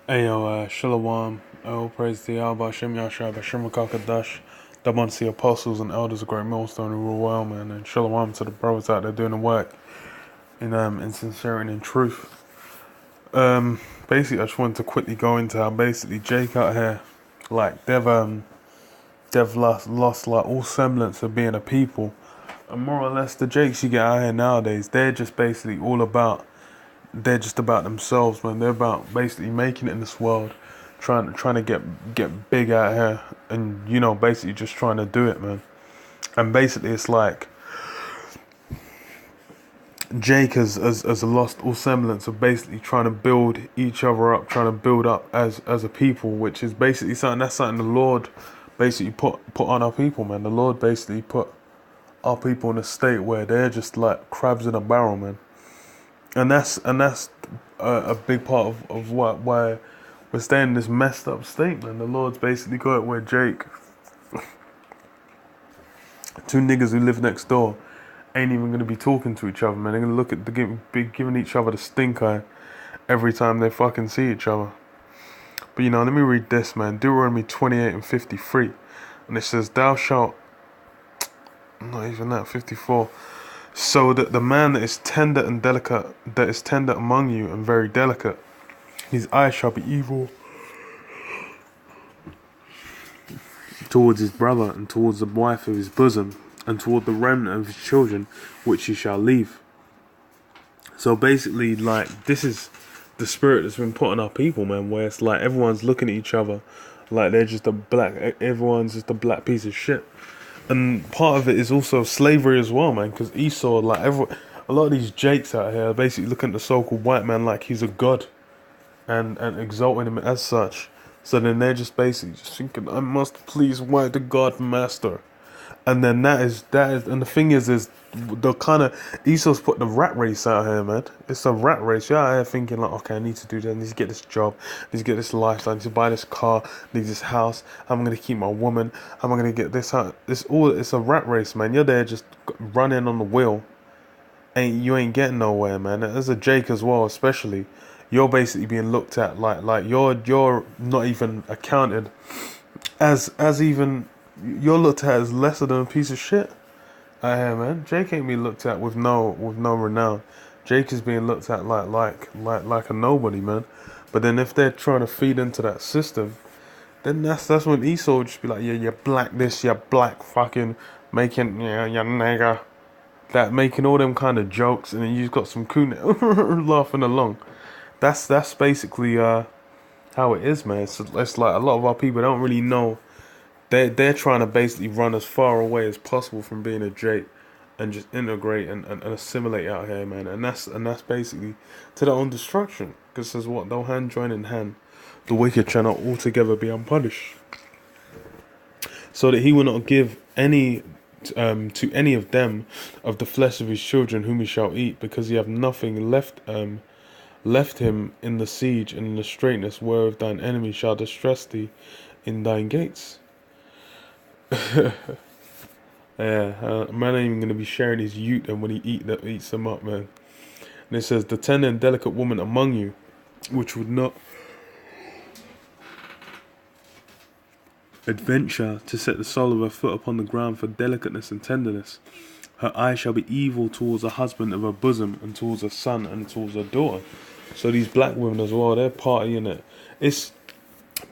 Ayo, Shalom, all praise to Yahweh, Hashem Yahshua, Hashem Rakakadash, double to the apostles and elders of GreatMillStone who rule well, man, and Shalom to the brothers out there doing the work in sincerity and in truth. Basically, I just wanted to quickly go into how basically Jake out here, like they've lost like all semblance of being a people, and more or less the Jakes you get out here nowadays, they're just basically all about. They're just about themselves, man. They're about basically making it in this world, trying to get big out here, and basically just trying to do it, man. And basically, it's like Jake has lost all semblance of basically trying to build each other up, trying to build up as a people, which is basically something the Lord basically put on our people, man. The Lord basically put our people in a state where they're just like crabs in a barrel, man. And that's a big part of why we're staying in this messed up state, man. The Lord's basically got it where Jake, two niggas who live next door, ain't even gonna be talking to each other, man. They're gonna be giving each other the stink eye every time they fucking see each other. But let me read this, man. Deuteronomy 28 and 53, and it says, "Thou shalt," not even that, 54. "So that the man that is tender and delicate, that is tender among you and very delicate, his eye shall be evil towards his brother and towards the wife of his bosom and toward the remnant of his children, which he shall leave." So basically, like, this is the spirit that's been put on our people, man, where it's like everyone's looking at each other like they're just everyone's just a black piece of shit. And part of it is also slavery as well, man, because Esau, like a lot of these Jakes out here are basically looking at the so-called white man like he's a god and exalting him as such. So then they're just basically just thinking, I must please white the god master. And then that is, and the thing is the kind of, Esau's put the rat race out here, man. It's a rat race. You're out here thinking like, okay, I need to do that, I need to get this job, I need to get this lifestyle, I need to buy this car, I need this house, I'm going to keep my woman, I'm going to get this out. It's a rat race, man. You're there just running on the wheel. You ain't getting nowhere, man. As a Jake as well, especially, you're basically being looked at like you're not even accounted as even, you're looked at as lesser than a piece of shit. Man. Jake ain't being looked at with no renown. Jake is being looked at like a nobody, man. But then if they're trying to feed into that system, then that's when Esau would just be like, yeah, you're black this, you're black fucking making, yeah, you're nigger. That making all them kind of jokes, and then you've got some coon laughing along. That's basically how it is, man. It's like a lot of our people don't really know. They're trying to basically run as far away as possible from being a Jake and just integrate and assimilate out here, man. And that's basically to their own destruction. Because it says what? Though hand join in hand, the wicked shall not altogether be unpunished. So that he will not give any to any of them of the flesh of his children whom he shall eat, because he have nothing left him in the siege and in the straitness whereof thine enemy shall distress thee in thine gates. Yeah, man ain't even gonna be sharing his ute, and when he eats them up, man. And it says, the tender and delicate woman among you, which would not adventure to set the sole of her foot upon the ground for delicateness and tenderness, her eye shall be evil towards a husband of her bosom, and towards a son, and towards a daughter. So these black women as well, they're partying it. It's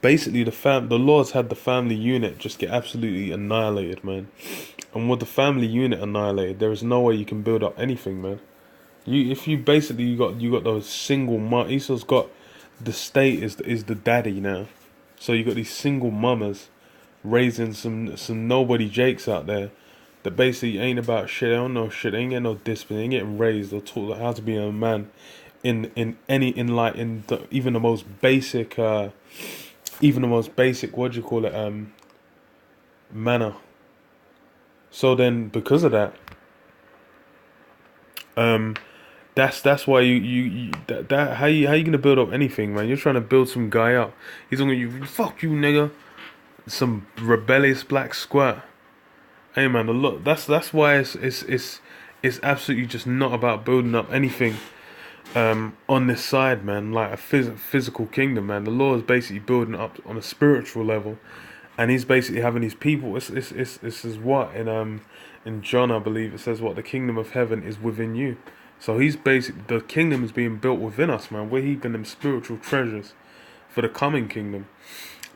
basically the Lord's had the family unit just get absolutely annihilated, man. And with the family unit annihilated, there is no way you can build up anything, man. You got those single mom. Esau's got the state is the daddy now. So you got these single mamas raising some nobody Jakes out there that basically ain't about shit. They don't know shit. They ain't getting no discipline. They ain't getting raised or taught how to be a man even the most basic what do you call it, manner. So then because of that, that's why how you gonna build up anything, man? You're trying to build some guy up. He's gonna fuck you, nigga. Some rebellious black squat. Hey, man, look, that's why it's absolutely just not about building up anything. on this side, man, like a physical kingdom, man. The Lord is basically building up on a spiritual level, and He's basically having these people. This is what in John, I believe it says what the kingdom of heaven is within you. So He's basically, the kingdom is being built within us, man. We're heaping them spiritual treasures for the coming kingdom.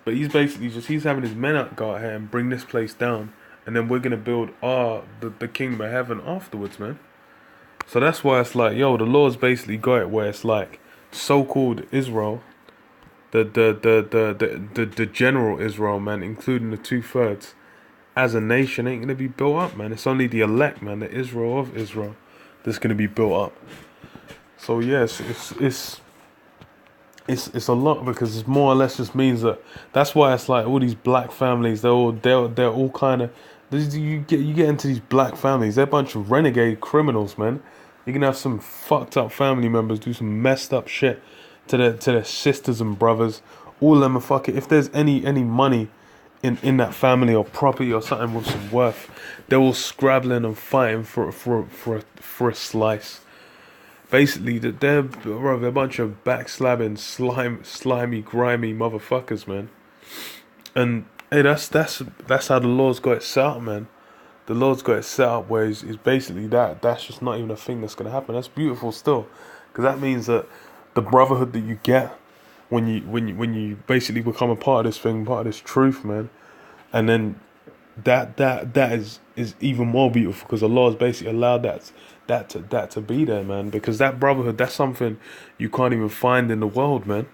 But He's basically He's having His men out go out here and bring this place down, and then we're gonna build the kingdom of heaven afterwards, man. So that's why it's like, yo, the Lord's basically got it where it's like so-called Israel, the general Israel, man, including the 2/3, as a nation ain't gonna be built up, man. It's only the elect, man, the Israel of Israel, that's gonna be built up. So yes, it's a lot, because it's more or less just means that's why it's like all these black families, they're all kind of, you get into these black families, they're a bunch of renegade criminals, man. You can have some fucked up family members do some messed up shit to their sisters and brothers. All of them are fucking, if there's any money in that family or property or something with some worth, they're all scrabbling and fighting for a slice. Basically, they're a bunch of backslabbing, slimy, grimy motherfuckers, man. And hey, that's how the Lord's got it set up, man. The Lord's got it set up where he's basically that's just not even a thing that's gonna happen. That's beautiful still, because that means that the brotherhood that you get when you basically become a part of this thing, part of this truth, man, and then that is even more beautiful, because the Lord's basically allowed that to be there, man. Because that brotherhood, that's something you can't even find in the world, man.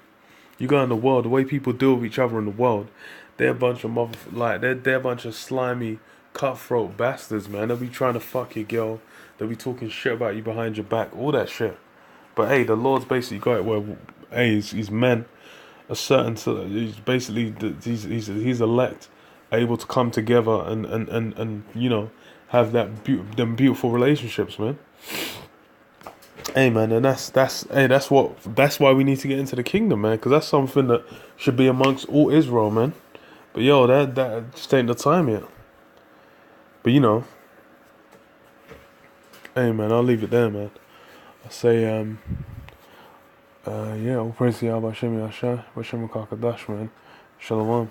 You go in the world, the way people deal with each other in the world, they're a bunch of they're a bunch of slimy, cutthroat bastards, man. They'll be trying to fuck your girl. They'll be talking shit about you behind your back, all that shit. But hey, the Lord's basically got it where, hey, his men are certain to, he's basically, he's elect, able to come together and you know, have them beautiful relationships, man. Hey, man, and that's why we need to get into the kingdom, man, because that's something that should be amongst all Israel, man. But yo, that just ain't the time yet. But you know, hey, man, I'll leave it there, man. I say, yeah, all praise to Yahweh Hashem Yashah, Hashem Kakadash, man. Shalom.